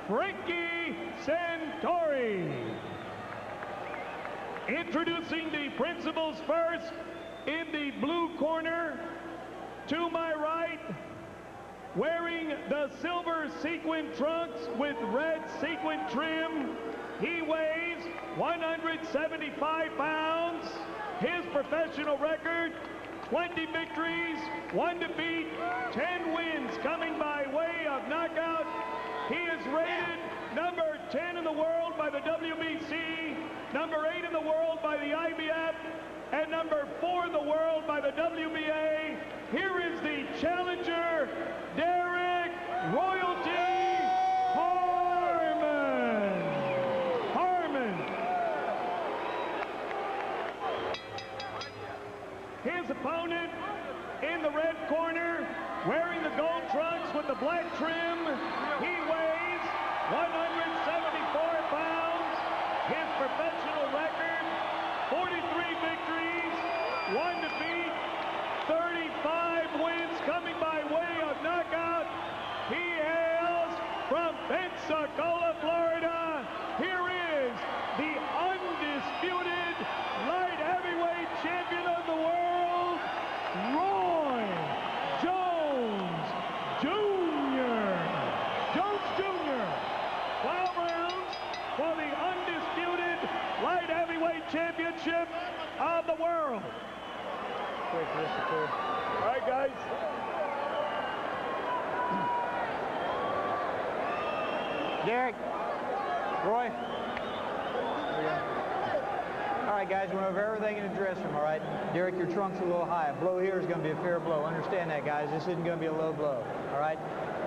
Frankie Santori. Introducing the principals first, in the blue corner, to my right, wearing the silver sequin trunks with red sequin trim, he weighs 175 pounds. His professional record, 20 victories, 1 defeat, 10 wins coming by way of knockout. He is rated number 10 in the world by the WBC, number 8 in the world by the IBF, and number 4 in the world by the WBA. Here is the challenger, Derrick Royalty Harmon. His opponent in the red corner, wearing the gold trunks with the black trim, he weighs 174 pounds. His professional record, 43 victories, 1 defeat, 35 wins coming by way of knockout. He hails from Pensacola, Florida. Here is the undisputed light heavyweight champion of the world, Roy Jones Jr. Jones Jr. 12 rounds for the undisputed light heavyweight championship of the world. All right, guys. Derrick, Roy. All right, guys, we're going to have everything in the dressing room, all right? Derrick, your trunk's a little high. A blow here is going to be a fair blow. Understand that, guys. This isn't going to be a low blow, all right?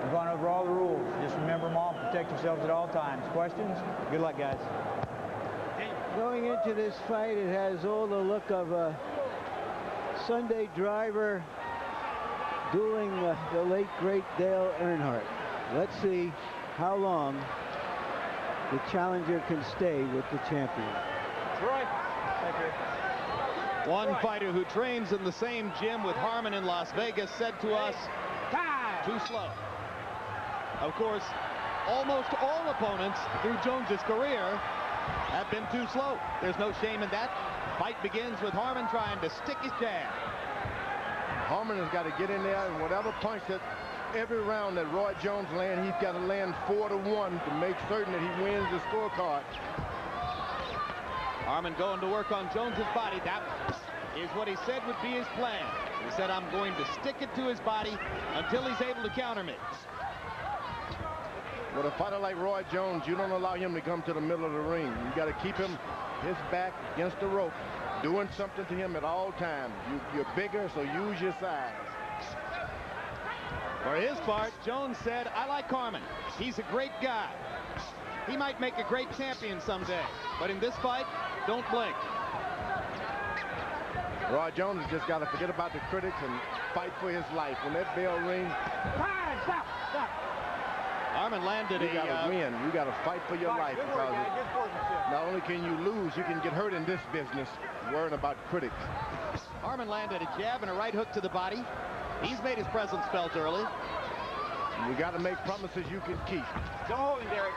We've gone over all the rules. Just remember them all. Protect yourselves at all times. Questions? Good luck, guys. Going into this fight, it has all the look of a Sunday driver dueling the late, great Dale Earnhardt. Let's see how long the challenger can stay with the champion. Roy. One fighter who trains in the same gym with Harmon in Las Vegas said to us, too slow. Of course, almost all opponents through Jones's career have been too slow. There's no shame in that. Fight begins with Harmon trying to stick his jab. Harmon has got to get in there, and whatever punch that every round that Roy Jones lands, he's got to land 4-1 to make certain that he wins the scorecard. Harmon going to work on Jones's body. That is what he said would be his plan. He said, I'm going to stick it to his body until he's able to counter me. With a fighter like Roy Jones, you don't allow him to come to the middle of the ring. You got to keep him, his back against the rope, doing something to him at all times. You're bigger, so use your size. For his part, Jones said, I like Harmon. He's a great guy. He might make a great champion someday. But in this fight, don't blink. Roy Jones has just got to forget about the critics and fight for his life. When that bell rings, Stop. Harmon landed you got to win. You got to fight for your life. Because not only can you lose, you can get hurt in this business worrying about critics. Harmon landed a jab and a right hook to the body. He's made his presence felt early. You got to make promises you can keep. Don't hold him, Derrick.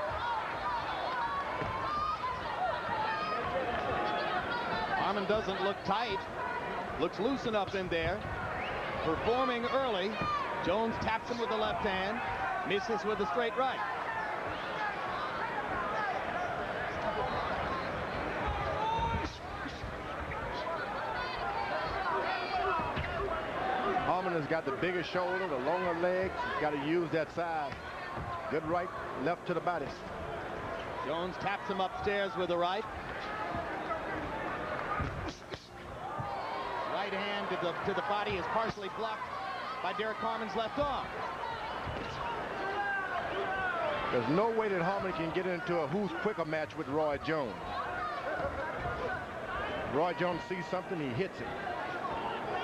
Harmon doesn't look tight. Looks loose enough in there. Performing early. Jones taps him with the left hand. Misses with the straight right. Harmon has got the bigger shoulder, the longer legs. He's got to use that side. Good right, left to the body. Jones taps him upstairs with the right. Right hand to the body is partially blocked by Derrick Harmon's left arm. There's no way that Harmon can get into a who's quicker match with Roy Jones. Roy Jones sees something, he hits it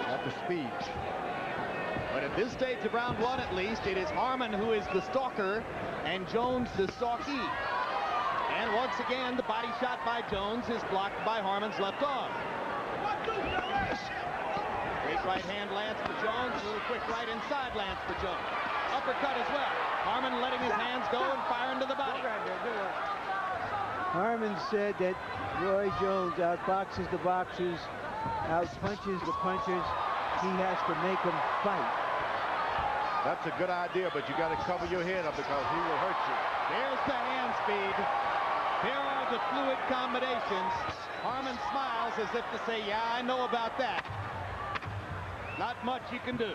at the speed. But at this stage of round one, at least, it is Harmon who is the stalker and Jones the stalkee. And once again, the body shot by Jones is blocked by Harmon's left arm. Great right hand lands for Jones. A little quick right inside lands for Jones. A uppercut as well. Harmon letting his hands go and firing to the body. Harmon said that Roy Jones outboxes the boxers, outpunches the punchers. He has to make them fight. That's a good idea, but you got to cover your head up because he will hurt you. There's the hand speed. There are the fluid combinations. Harmon smiles as if to say, yeah, I know about that. Not much you can do.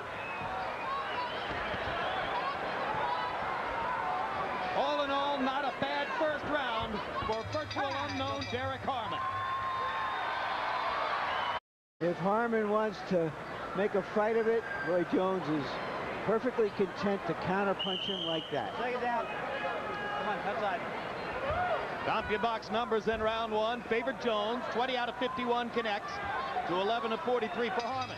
All in all, not a bad first round for virtual unknown Derrick Harmon. If Harmon wants to make a fight of it, Roy Jones is perfectly content to counterpunch him like that. Take it down. Come on, outside. CompuBox numbers in round one. Favored Jones, 20 out of 51 connects to 11 of 43 for Harmon.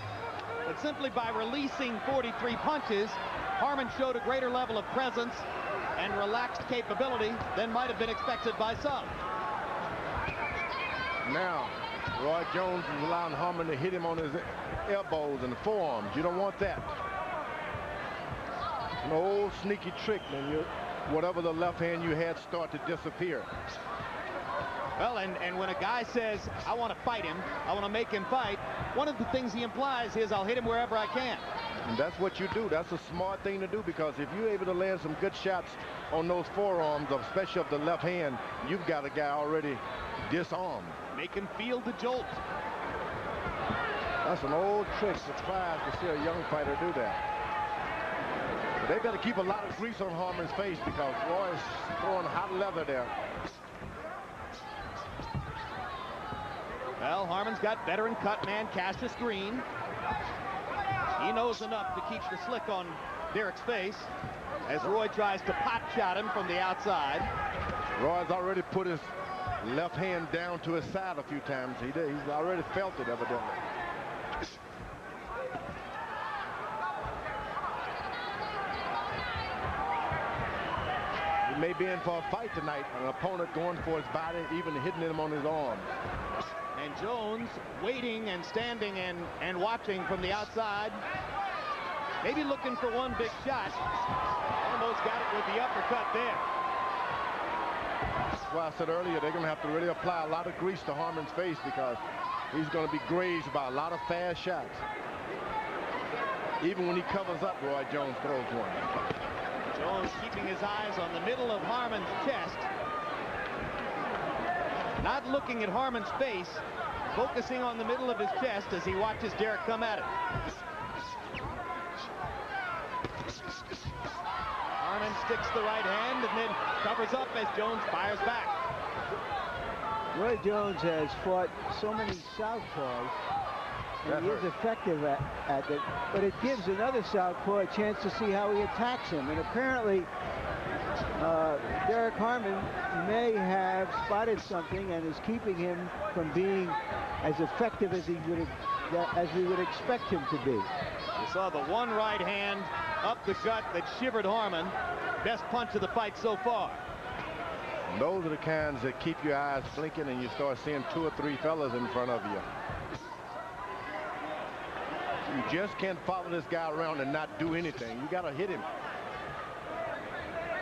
But simply by releasing 43 punches, Harmon showed a greater level of presence and relaxed capability than might have been expected by some. Now, Roy Jones is allowing Harmon to hit him on his elbows and forearms. You don't want that. An old sneaky trick, and whatever the left hand you had start to disappear. Well, and when a guy says, I want to fight him, I want to make him fight, one of the things he implies is I'll hit him wherever I can. And that's what you do. That's a smart thing to do, because if you're able to land some good shots on those forearms, especially of the left hand, you've got a guy already disarmed. Make him feel the jolt. That's an old trick. Surprised to see a young fighter do that. But they better keep a lot of grease on Harmon's face, because Roy is throwing hot leather there. Well, Harmon's got veteran cut man Cassius Green. He knows enough to keep the slick on Derrick's face as Roy tries to pot shot him from the outside. Roy's already put his left hand down to his side a few times. He's already felt it, evidently. He may be in for a fight tonight. An opponent going for his body, even hitting him on his arm. And Jones waiting and standing and watching from the outside. Maybe looking for one big shot. Almost got it with the uppercut there. That's why I said earlier, they're going to have to really apply a lot of grease to Harmon's face, because he's going to be grazed by a lot of fast shots. Even when he covers up, Roy Jones throws one. Jones keeping his eyes on the middle of Harmon's chest. Not looking at Harmon's face, focusing on the middle of his chest as he watches Derrick come at it. Harmon sticks the right hand and then covers up as Jones fires back. Roy Jones has fought so many southpaws, and he is effective at it, but it gives another southpaw a chance to see how he attacks him. And apparently, Derrick Harmon may have spotted something and is keeping him from being as effective as we would expect him to be. You saw the one right hand up the gut that shivered Harmon. Best punch of the fight so far. And those are the kinds that keep your eyes blinking and you start seeing 2 or 3 fellas in front of you. You just can't follow this guy around and not do anything. You got to hit him.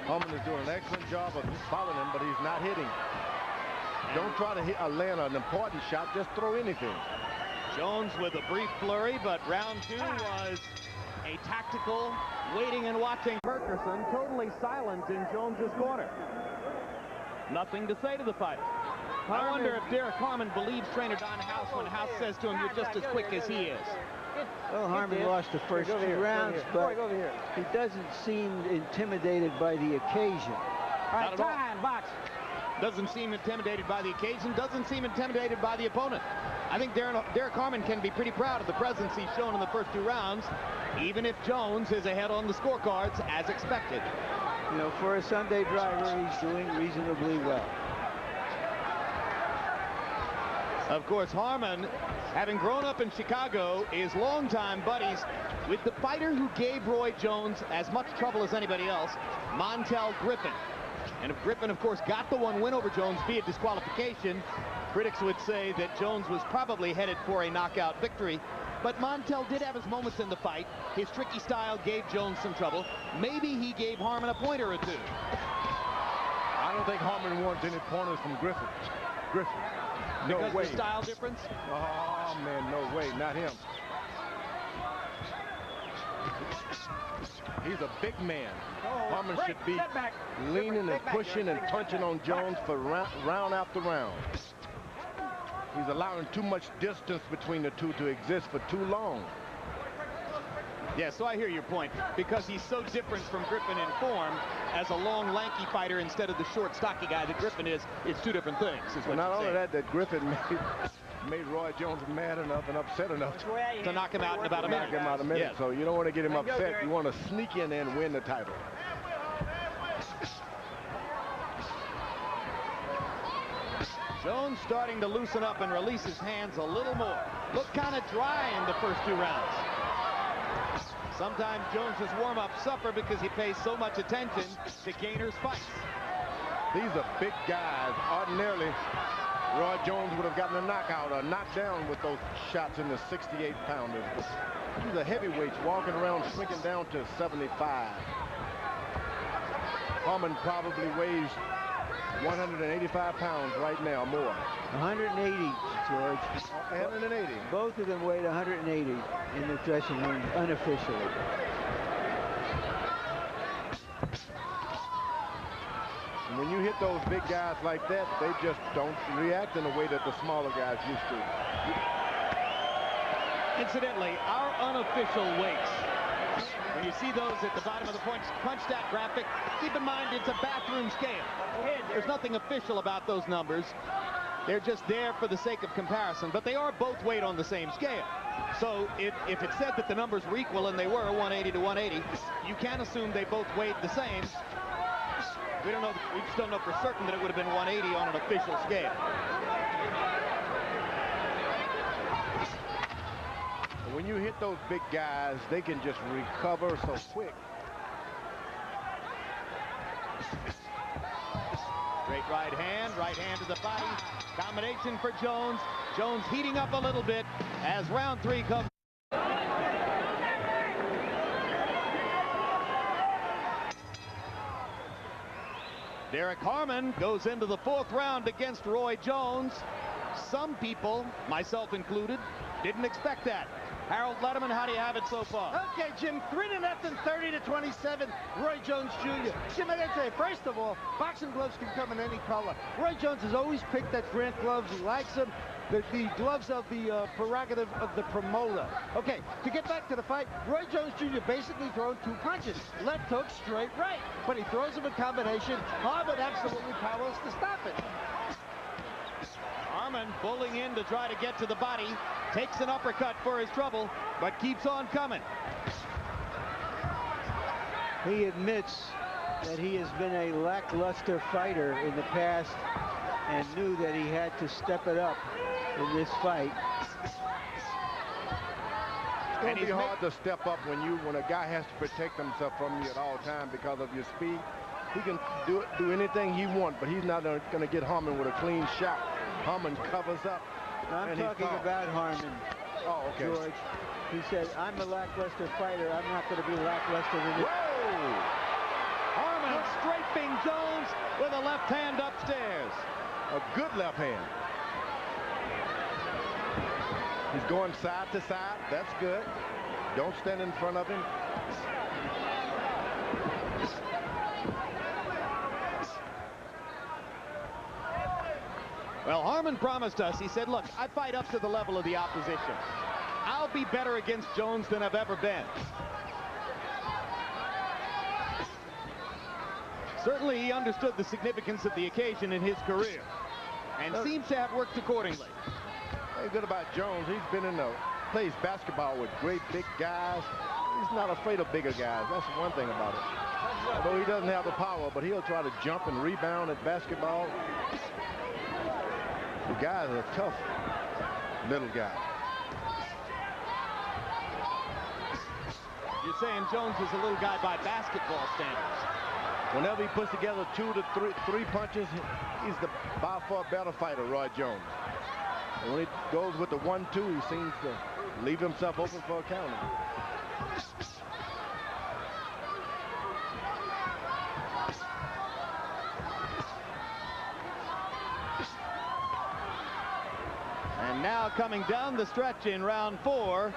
Harmon is doing an excellent job of following him, but he's not hitting. Don't try to land an important shot. Just throw anything. Jones with a brief flurry, but round 2 was a tactical waiting and watching. Ferguson totally silent in Jones's corner. Nothing to say to the fighter. I wonder if Derrick Harmon believes trainer Don House when House says to him, you're just as quick as he is. Well, Harmon lost the first 2 rounds, but he doesn't seem intimidated by the occasion. All right, time, box. Doesn't seem intimidated by the occasion, doesn't seem intimidated by the opponent. I think Derrick Harmon can be pretty proud of the presence he's shown in the first 2 rounds, even if Jones is ahead on the scorecards as expected. You know, for a Sunday driver, he's doing reasonably well. Of course, Harmon, having grown up in Chicago, is longtime buddies with the fighter who gave Roy Jones as much trouble as anybody else, Montel Griffin. And if Griffin, of course, got the one win over Jones via disqualification, critics would say that Jones was probably headed for a knockout victory But Montel did have his moments in the fight. His tricky style gave Jones some trouble. Maybe he gave Harmon a pointer or two. I don't think Harmon wants any pointers from Griffin. No because way. of the style difference? Oh, man, no way. Not him. He's a big man. Harmon should be leaning and pushing and punching on Jones for round after round. He's allowing too much distance between the two to exist for too long. Yeah, so I hear your point. Because he's so different from Griffin in form as a long, lanky fighter instead of the short, stocky guy that Griffin is, it's two different things. Well, not only that Griffin made Roy Jones mad enough and upset enough to knock him out in about a minute. Knock him out a minute. Yes. So you don't want to get him upset. You want to sneak in there and win the title. Jones starting to loosen up and release his hands a little more. Looked kind of dry in the first 2 rounds. Sometimes Jones's warm-ups suffer because he pays so much attention to Gainer's fights. These are big guys. Ordinarily, Roy Jones would have gotten a knockout or knocked down with those shots in the 68-pounder. These are heavyweights walking around shrinking down to 75. Harmon probably weighs 185 pounds right now, more. 180, George. 180. Both of them weighed 180 in the dressing room unofficially. And when you hit those big guys like that, they just don't react in the way that the smaller guys used to. Incidentally, our unofficial weights, when you see those at the bottom of the punch stat graphic, keep in mind it's a bathroom scale. There's nothing official about those numbers. They're just there for the sake of comparison, but they are both weighed on the same scale. So if it said that the numbers were equal, and they were 180 to 180, you can assume they both weighed the same. We don't know. We just don't know for certain that it would have been 180 on an official scale. When you hit those big guys, they can just recover so quick. Great right hand to the body. Combination for Jones. Jones heating up a little bit as round 3 comes. Derrick Harmon goes into the 4th round against Roy Jones. Some people, myself included, didn't expect that. Harold Letterman, how do you have it so far? Okay, Jim, 3-0, 30-27, Roy Jones Jr. Jim, I gotta say, first of all, boxing gloves can come in any color. Roy Jones has always picked that Grant gloves. He likes them. The gloves of the prerogative of the promoter. Okay, to get back to the fight, Roy Jones Jr. basically throwing 2 punches. Left hook, straight right. But he throws them in combination. Harmon absolutely powerless to stop it. Harmon pulling in to try to get to the body. Takes an uppercut for his trouble, but keeps on coming. He admits that he has been a lackluster fighter in the past and knew that he had to step it up in this fight. It's going to be hard to step up when a guy has to protect himself from you at all times because of your speed. He can do anything he wants, but he's not going to get Harmon with a clean shot. Harmon covers up. I'm talking about Harmon. Oh, okay. George. He said, I'm a lackluster fighter. I'm not going to be lackluster in this. Whoa! Harmon strafing Jones with a left hand upstairs. A good left hand. He's going side to side. That's good. Don't stand in front of him. Well, Harmon promised us, he said, look, I fight up to the level of the opposition. I'll be better against Jones than I've ever been. Certainly he understood the significance of the occasion in his career and seems to have worked accordingly. What's good about Jones, he's been plays basketball with great big guys. He's not afraid of bigger guys. That's one thing about it. Although he doesn't have the power, but he'll try to jump and rebound at basketball. The guy's a tough little guy. You're saying Jones is a little guy by basketball standards. Whenever he puts together 2 to 3 punches, he's the by far better fighter, Roy Jones. And when he goes with the 1-2, he seems to leave himself open for a counter. And now coming down the stretch in round 4,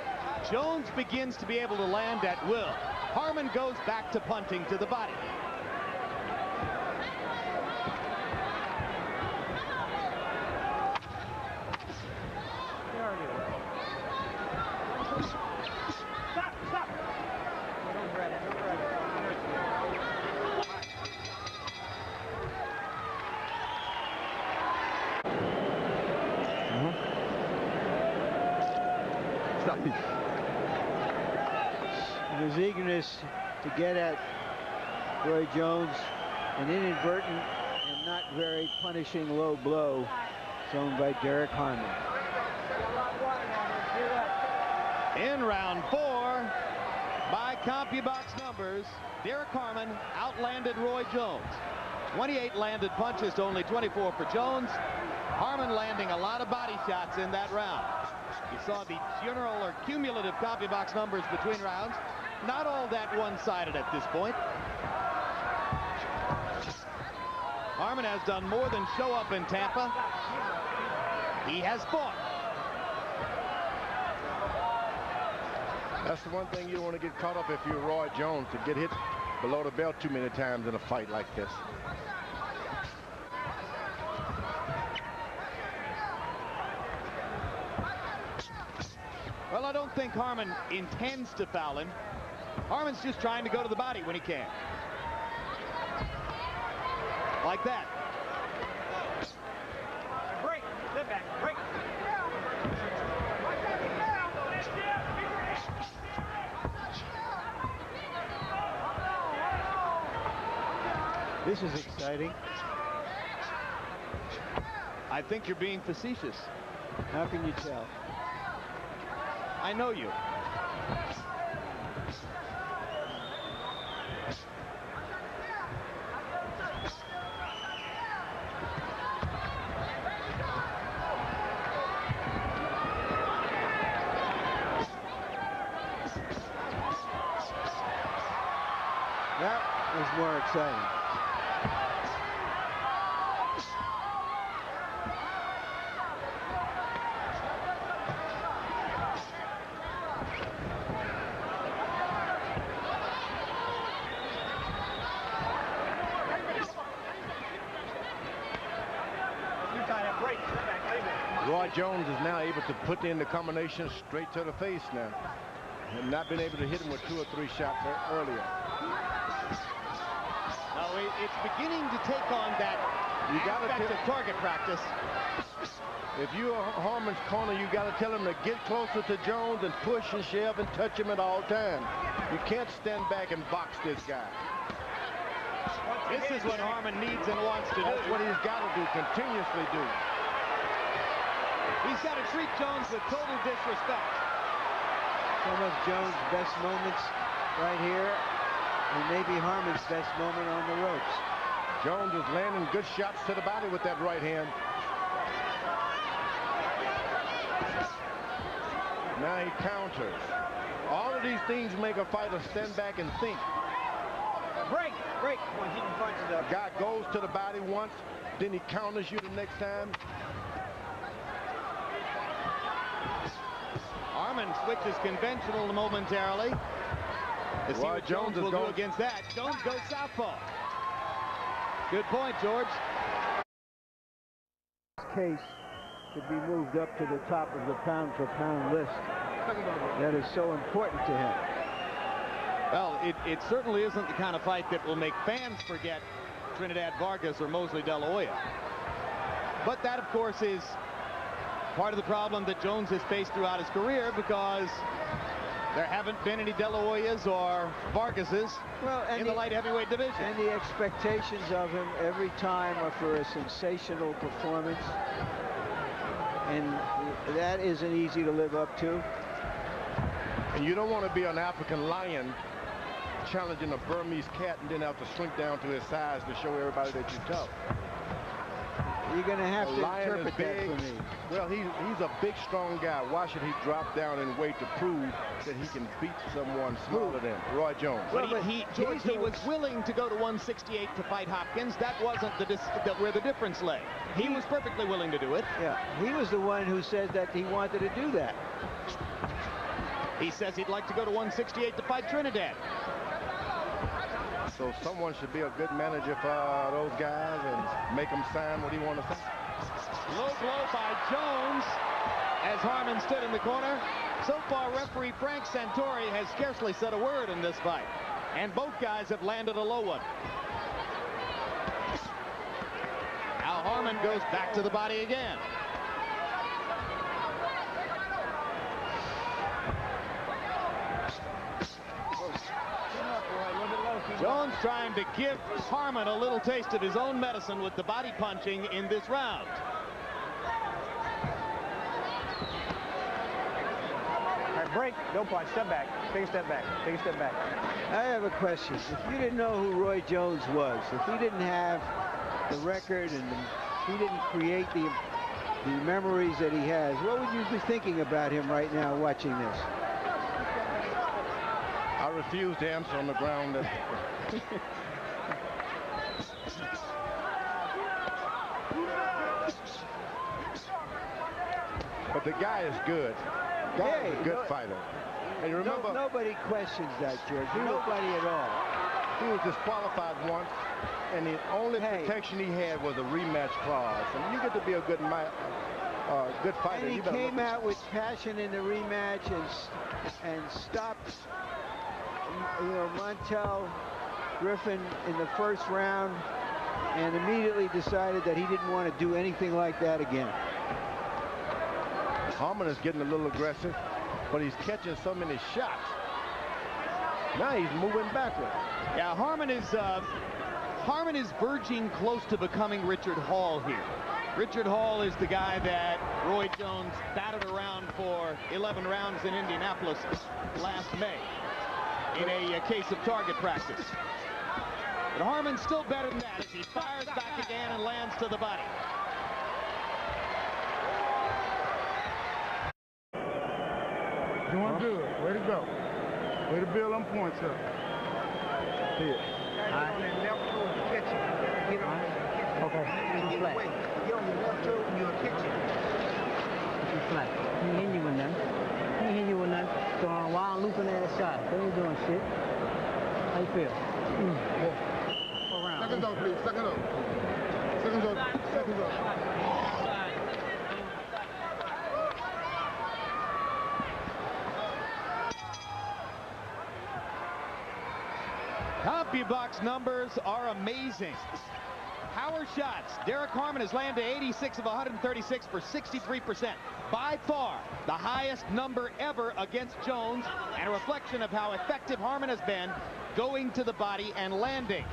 Jones begins to be able to land at will. Harmon goes back to punting to the body. His eagerness to get at Roy Jones, an inadvertent and not very punishing low blow thrown by Derrick Harmon. In round 4, by CompuBox numbers, Derrick Harmon outlanded Roy Jones. 28 landed punches to only 24 for Jones. Harmon landing a lot of body shots in that round. You saw the general or cumulative CompuBox numbers between rounds. Not all that one-sided at this point. Harmon has done more than show up in Tampa. He has fought. That's the one thing you don't want to get caught up if you're Roy Jones, to get hit below the belt too many times in a fight like this. Well, I don't think Harmon intends to foul him. Harmon's just trying to go to the body when he can. Like that. Break. Sit back. Break. This is exciting. I think you're being facetious. How can you tell? I know you. That is more exciting. Roy Jones is now able to put in the combination straight to the face now, and not been able to hit him with 2 or 3 shots earlier. No, it's beginning to take on that aspect of target practice. If you're Harmon's corner, you got to tell him to get closer to Jones and push and shove and touch him at all times. You can't stand back and box this guy. This is what Harmon needs and wants to do. That's what he's got to do, continuously do. He's got to treat Jones with total disrespect. Some of Jones' best moments right here, and maybe Harmon's best moment on the ropes. Jones is landing good shots to the body with that right hand. Now he counters. All of these things make a fighter stand back and think. Break. Break. One, he punches up. Guy goes to the body once, then he counters you the next time. Harmon switches conventional momentarily. To see what Jones will do against that. Jones goes southpaw. Good point, George. This case could be moved up to the top of the pound-for-pound list. That is so important to him. Well, it certainly isn't the kind of fight that will make fans forget Trinidad Vargas or Mosley De La Hoya. But that, of course, is part of the problem that Jones has faced throughout his career, because there haven't been any De La Hoyas or Vargases in the light heavyweight division. And the expectations of him every time are for a sensational performance. And that isn't easy to live up to. And you don't want to be an African lion challenging a Burmese cat and then have to shrink down to his size to show everybody that you're tough. You're going to have to Lion is interpret that big. for me. Well, he's a big, strong guy. Why should he drop down and wait to prove that he can beat someone smaller than Roy Jones? But George, he was willing to go to 168 to fight Hopkins. That wasn't where the difference lay. He was perfectly willing to do it. Yeah, he was the one who said that he wanted to do that. He says he'd like to go to 168 to fight Trinidad. So someone should be a good manager for those guys and make them sign what he wants to say. Low blow by Jones as Harmon stood in the corner. So far, referee Frank Santori has scarcely said a word in this fight. And both guys have landed a low one. Now Harmon goes back to the body again. Jones trying to give Harmon a little taste of his own medicine with the body punching in this round. All right, break. Don't punch. Step back. Take a step back. Take a step back. I have a question. If you didn't know who Roy Jones was, if he didn't have the record and he didn't create the memories that he has, what would you be thinking about him right now watching this? I refuse to answer on the ground that but the guy is good. Guy is a good fighter. And you remember, nobody questions that, George. Nobody at all. he was disqualified once, and the only protection he had was a rematch clause. And you get to be a good fighter. And he came out with passion in the rematch and stopped, Montel Griffin in the first round, and immediately decided that he didn't want to do anything like that again. Harmon is getting a little aggressive, but he's catching so many shots. Now he's moving backward. Yeah, Harmon is verging close to becoming Richard Hall here. Richard Hall is the guy that Roy Jones batted around for 11 rounds in Indianapolis last May in a case of target practice. But Harmon's still better than that as he fires back again and lands to the body. Doing good. Way to go. Way to build them points up. Here. Okay. Too flat. Get on your left toe and you'll catch it. Too flat. He ain't hitting you with nothing. He ain't hitting you with nothing. So while I'm looping at the shot, they ain't doing shit. How you feel? Go around. Seconds up, please. Seconds up. Seconds up. Seconds up. CompuBox numbers are amazing. Power shots. Derrick Harmon has landed 86 of 136 for 63%. By far the highest number ever against Jones, and a reflection of how effective Harmon has been going to the body and landing.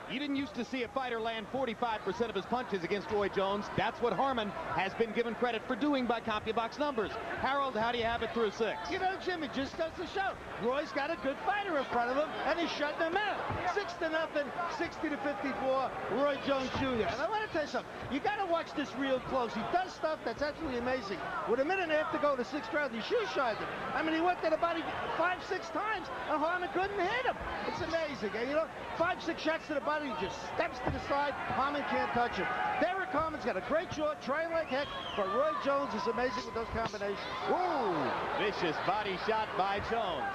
You didn't used to see a fighter land 45% of his punches against Roy Jones. That's what Harmon has been given credit for doing by CompuBox numbers. Harold, how do you have it through 6? You know, Jim, it just goes to show. Roy's got a good fighter in front of him, and he's shutting him out. 6-0, 60-54, Roy Jones Jr. And I want to tell you something. You got to watch this real close. He does stuff that's absolutely amazing. With a minute and a half to go to the 6th round, he shoe-shied him. I mean, he went to the body 5-6 times, and Harmon couldn't hit him. It's amazing. And, 5-6 shots to the body, he just steps to the side. Harmon can't touch him. Derrick Harmon's got a great jaw, trying like heck, but Roy Jones is amazing with those combinations. Woo! Vicious body shot by Jones.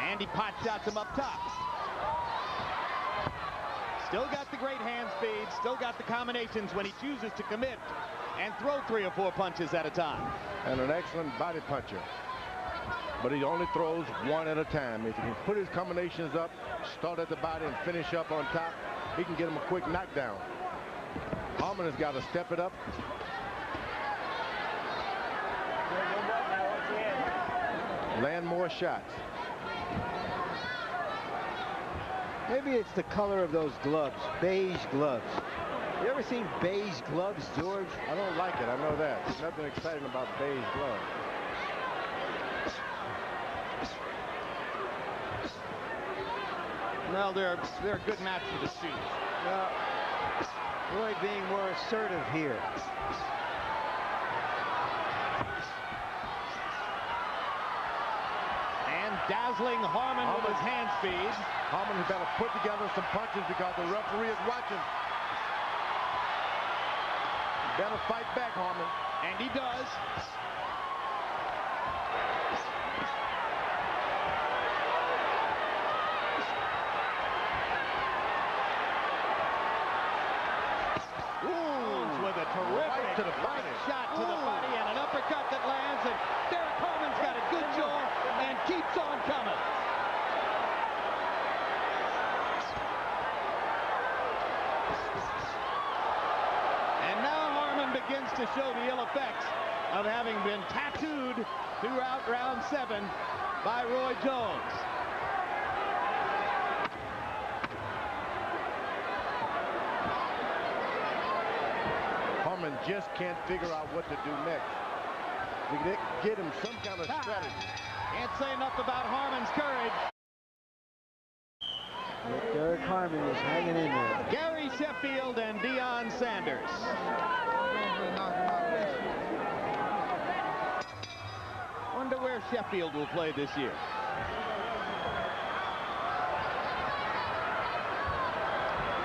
And he pot shots him up top. Still got the great hand speed, still got the combinations when he chooses to commit and throw 3 or 4 punches at a time. And an excellent body puncher. But he only throws 1 at a time. If he can put his combinations up, start at the body and finish up on top, he can get him a quick knockdown. Harmon has got to step it up. Land more shots. Maybe it's the color of those gloves, beige gloves. You ever seen beige gloves, George? I don't like it. I know that. There's nothing exciting about beige gloves. Well, they're a good match for the shoes. Well, Roy being more assertive here. And dazzling Harmon with his hand speed. Harmon has got to put together some punches because the referee is watching. Better fight back, Harmon. And he does. With a terrific shot to the body and an uppercut that lands, and Derrick Harmon's got a good jaw and keeps on coming. And now Harmon begins to show the ill effects of having been tattooed throughout round 7 by Roy Jones. Harmon just can't figure out what to do next. We can get him some kind of strategy. Can't say enough about Harmon's courage. But Derrick Harmon is hanging in there. Gary Sheffield and Deion Sanders. Wonder where Sheffield will play this year.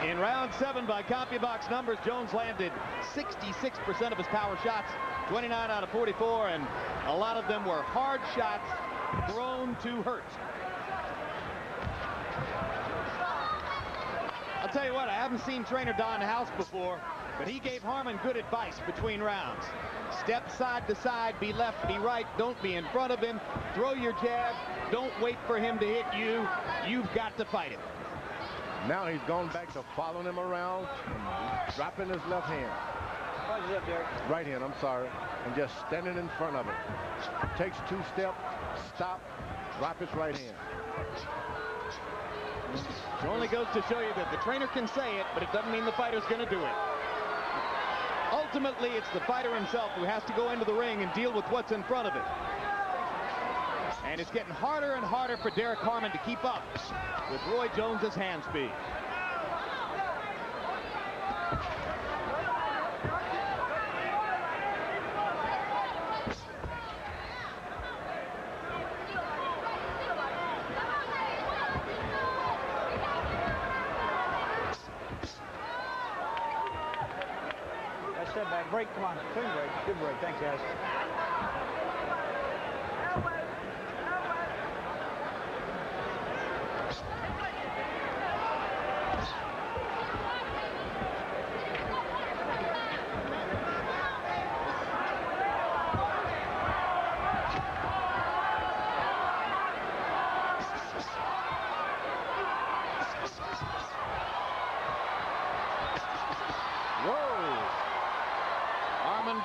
In round 7 by CompuBox numbers, Jones landed 66% of his power shots, 29 out of 44, and a lot of them were hard shots thrown to hurt. I'll tell you what, I haven't seen trainer Don House before, but he gave Harmon good advice between rounds. Step side to side, be left, be right, don't be in front of him, throw your jab, don't wait for him to hit you, you've got to fight him. Now he's gone back to following him around, dropping his left hand. What's up, Derrick? Right hand, I'm sorry. And just standing in front of him. Takes 2 steps, stop, drop his right hand. It only goes to show you that the trainer can say it, but it doesn't mean the fighter's going to do it. Ultimately, it's the fighter himself who has to go into the ring and deal with what's in front of him. And it's getting harder and harder for Derrick Harmon to keep up with Roy Jones's hand speed. Step back, break, come on, clean break, good break, thanks guys.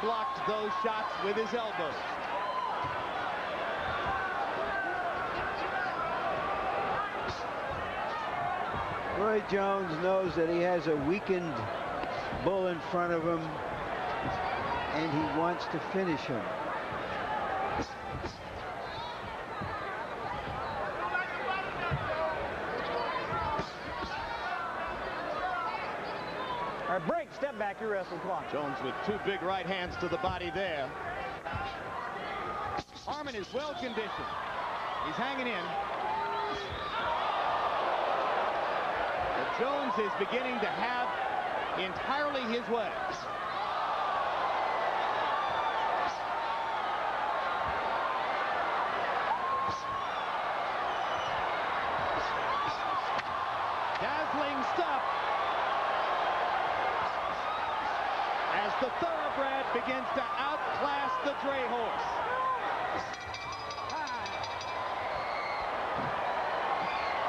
Blocked those shots with his elbows. Roy Jones knows that he has a weakened bull in front of him, and he wants to finish him. All right, break, step back, you wrestle, come on. Jones with 2 big right hands to the body there. Harmon is well conditioned. He's hanging in. But Jones is beginning to have entirely his way. Dazzling stuff. As the thoroughbred begins to outclass the dray horse.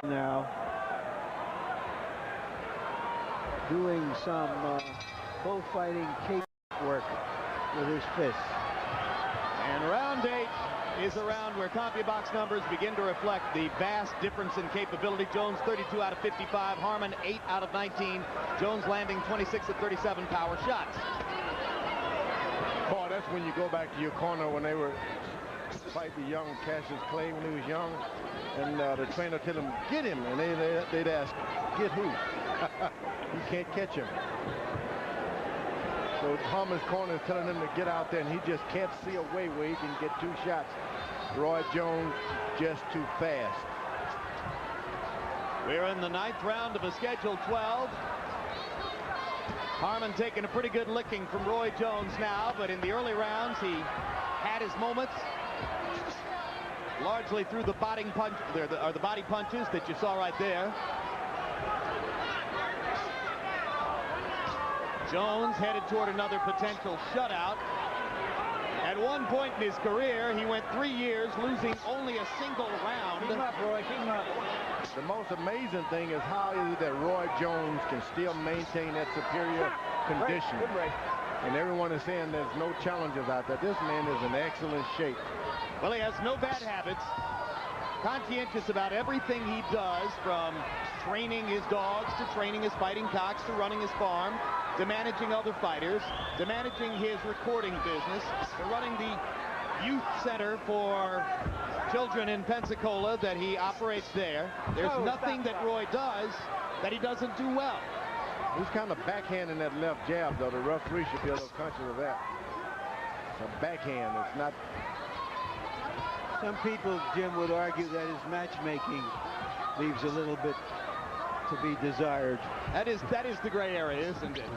Now doing some bullfighting cape work with his fists. And round 8 is a round where CompuBox numbers begin to reflect the vast difference in capability. Jones 32 out of 55, Harmon 8 out of 19, Jones landing 26 of 37 power shots. Boy, that's when you go back to your corner when they were fight the young Cassius Clay when he was young, and the trainer tell him, get him, and they'd ask, get who? You can't catch him. So Harmon's corner is telling him to get out there, and he just can't see a way where he can get 2 shots. Roy Jones just too fast. We're in the 9th round of a scheduled 12. Harmon taking a pretty good licking from Roy Jones now, but in the early rounds he had his moments, largely through the body punches that you saw right there. Jones headed toward another potential shutout. At one point in his career, he went 3 years losing only a single round. Keep him up, Roy. Keep him up. The most amazing thing is how is it that Roy Jones can still maintain that superior condition. Good break. And everyone is saying there's no challenges out there. This man is in excellent shape. Well, he has no bad habits. Conscientious about everything he does, from training his dogs to training his fighting cocks to running his farm to managing other fighters to managing his recording business to running the youth center for children in Pensacola that he operates there. There's nothing that Roy does that he doesn't do well. He's kind of backhanding that left jab, though. The referee should be a little conscious of that. It's a backhand. It's not. Some people, Jim, would argue that his matchmaking leaves a little bit to be desired. That is the gray area, isn't it?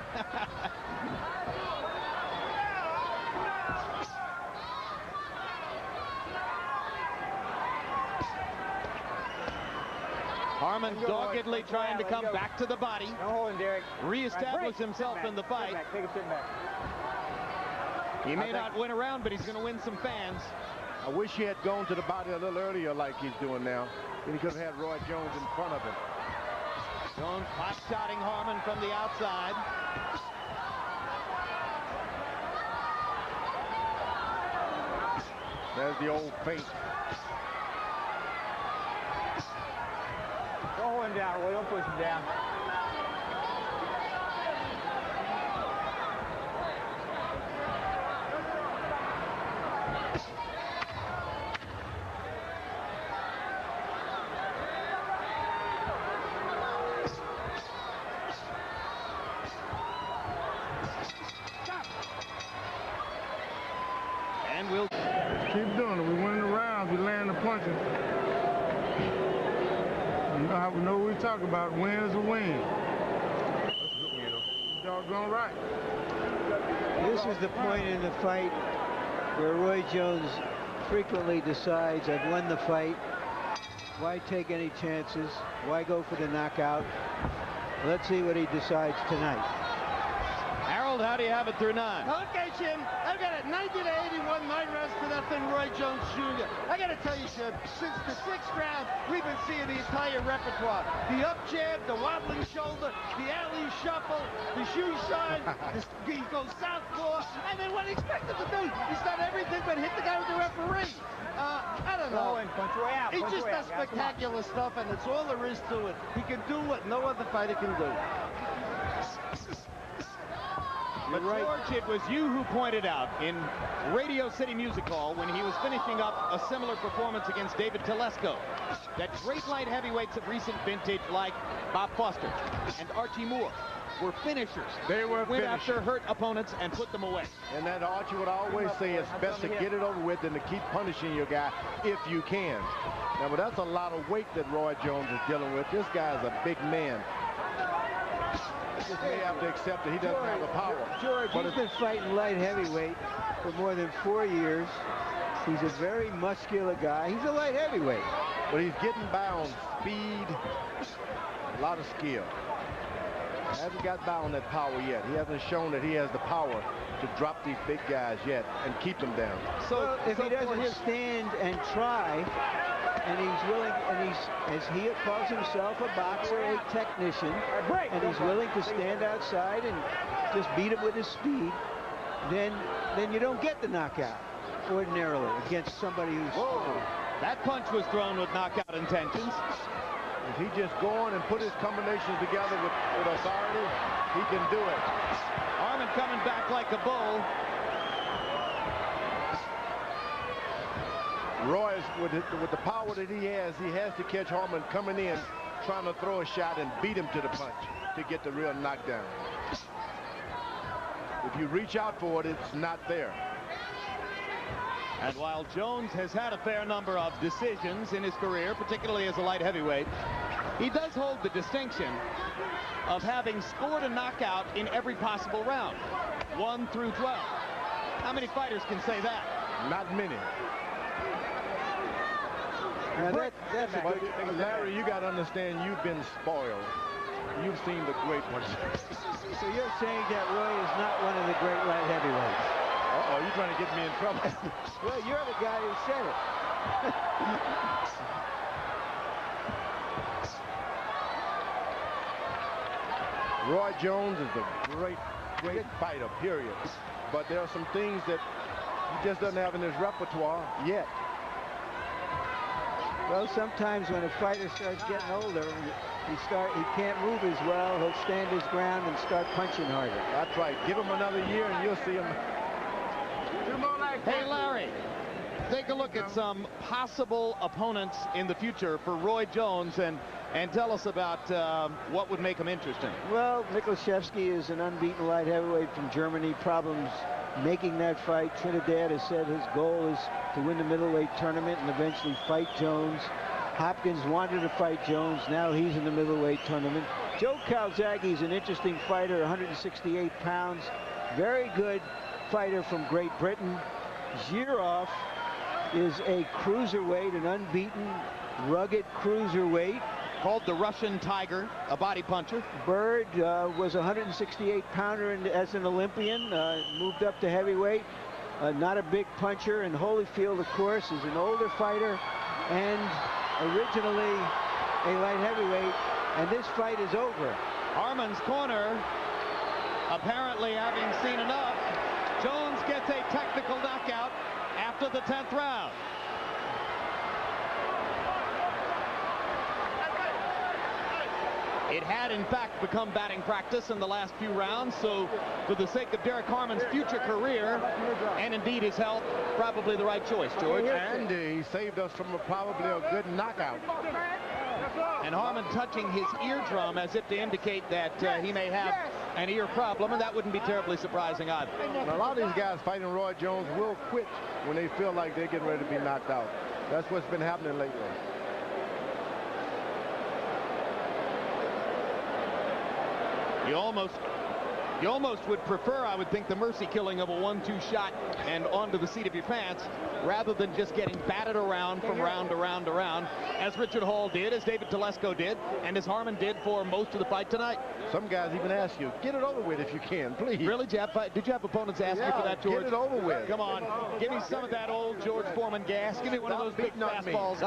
Harmon doggedly trying to come back to the body. No holding, Derrick. Reestablish himself in the fight. Take a sit back. He may not win a round, but he's going to win some fans. I wish he had gone to the body a little earlier like he's doing now. Then he could have had Roy Jones in front of him. Jones hot-shotting Harmon from the outside. There's the old feint. Don't hold him down, Roy. Don't push him down. And we'll Keep doing it. We winning the rounds. We landing the punches. You know how we know what we talk about. Win is a win. Doggone right. This is the point in the fight where Roy Jones frequently decides, I've won the fight. Why take any chances? Why go for the knockout? Let's see what he decides tonight. Harold, how do you have it through 9? Okay, Jim, I've got it 90-81, 9 rounds to nothing, Roy Jones Jr. I got to tell you, Jim, since the 6th round, we've been seeing the entire repertoire. The up jab, the wobbling shoulder, the alley shuffle, the shoe shine, he goes southpaw, and then what he expected to do, he's done everything but hit the guy with the referee. I don't know. Punch Roy out. He just does spectacular stuff, and it's all there is to it. He can do what no other fighter can do. But George, it was you who pointed out in Radio City Music Hall when he was finishing up a similar performance against David Telesco that great light heavyweights of recent vintage like Bob Foster and Archie Moore were finishers. They were went finishers. after hurt opponents and put them away. And that Archie would always say it's best to get it over with than to keep punishing your guy if you can. Now, but that's a lot of weight that Roy Jones is dealing with. This guy is a big man. He just may have to accept that he doesn't have the power. George, But he's been fighting light heavyweight for more than 4 years. He's a very muscular guy. He's a light heavyweight. But he's getting by on speed, a lot of skill. He hasn't got by on that power yet. He hasn't shown that he has the power to drop these big guys yet and keep them down. So if he doesn't stand and try, and he's willing, and he's, as he calls himself, a boxer, a technician, and he's willing to stand outside and just beat him with his speed, then you don't get the knockout ordinarily against somebody who's... Whoa. That punch was thrown with knockout intentions. If he just go on and put his combinations together with authority, he can do it. Harmon coming back like a bull. Roy's, with the power that he has to catch Harmon coming in, trying to throw a shot and beat him to the punch to get the real knockdown. If you reach out for it, it's not there. And while Jones has had a fair number of decisions in his career, particularly as a light heavyweight, he does hold the distinction of having scored a knockout in every possible round, 1 through 12. How many fighters can say that? Not many. Now that's a good thing. Larry, you got to understand, you've been spoiled. You've seen the great ones. So you're saying that Roy is not one of the great light heavyweights? Uh-oh, you're trying to get me in trouble. Well, you're the guy who said it. Roy Jones is a great fighter, period. But there are some things that he just doesn't have in his repertoire yet. Well, sometimes when a fighter starts getting older, he can't move as well. He'll stand his ground and start punching harder. That's right. Give him another year and you'll see him. Hey, Larry, take a look at some possible opponents in the future for Roy Jones and tell us about what would make him interesting. Well, Mikuszewski is an unbeaten light heavyweight from Germany. Problems making that fight. Trinidad has said his goal is to win the middleweight tournament and eventually fight Jones. Hopkins wanted to fight Jones. Now he's in the middleweight tournament. Joe Calzaghe is an interesting fighter, 168 pounds. Very good fighter from Great Britain. Zhirov is a cruiserweight, an unbeaten, rugged cruiserweight. Called the Russian Tiger, a body puncher. Bird was a 168-pounder as an Olympian, moved up to heavyweight. Not a big puncher. And Holyfield, of course, is an older fighter and originally a light heavyweight. And this fight is over. Harmon's corner apparently having seen enough. Jones gets a technical knockout after the 10th round. It had, in fact, become batting practice in the last few rounds, so for the sake of Derrick Harmon's future career, and indeed his health, probably the right choice, George. And he saved us from probably a good knockout. And Harmon touching his eardrum as if to indicate that he may have an ear problem, and that wouldn't be terribly surprising either. And a lot of these guys fighting Roy Jones will quit when they feel like they're getting ready to be knocked out. That's what's been happening lately. You almost would prefer, I would think, the mercy killing of a 1-2 shot and onto the seat of your pants rather than just getting batted around from round to round to round, as Richard Hall did, as David Telesco did, and as Harmon did for most of the fight tonight. Some guys even ask you, get it over with if you can, please. Really, Jeff? Did you have opponents ask you for that, George? Get it over with. Come on, give me some of that old George Foreman gas. Give me one of those big fastballs.